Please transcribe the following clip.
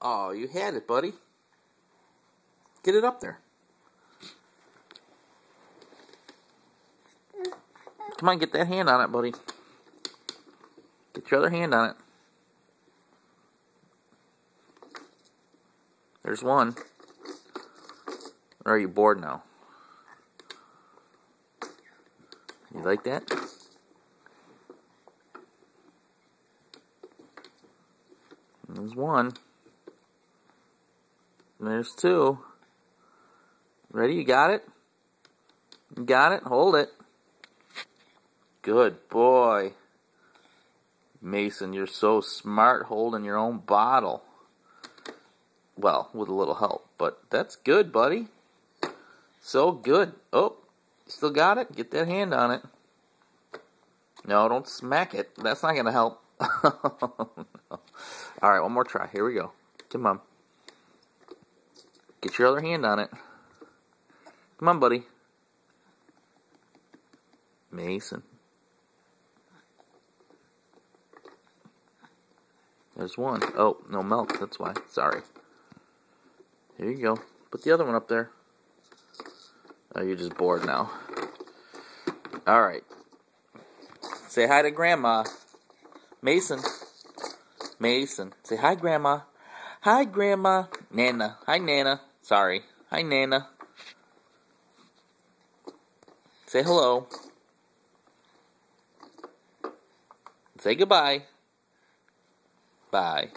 Oh, you had it, buddy. Get it up there. Come on, get that hand on it, buddy. Get your other hand on it. There's one. Or are you bored now? You like that? There's one. There's two. Ready? You got it? You got it? Hold it. Good boy. Mason, you're so smart holding your own bottle. Well, with a little help, but that's good, buddy. So good. Oh, still got it? Get that hand on it. No, don't smack it. That's not going to help. No. All right, one more try. Here we go. Come on. Get your other hand on it. Come on, buddy. Mason. There's one. Oh, no milk. That's why. Sorry. Here you go. Put the other one up there. Oh, you're just bored now. All right. Say hi to Grandma. Mason. Mason. Say hi, Grandma. Hi, Grandma. Nana. Hi, Nana. Sorry. Hi, Nana. Say hello. Say goodbye. Bye.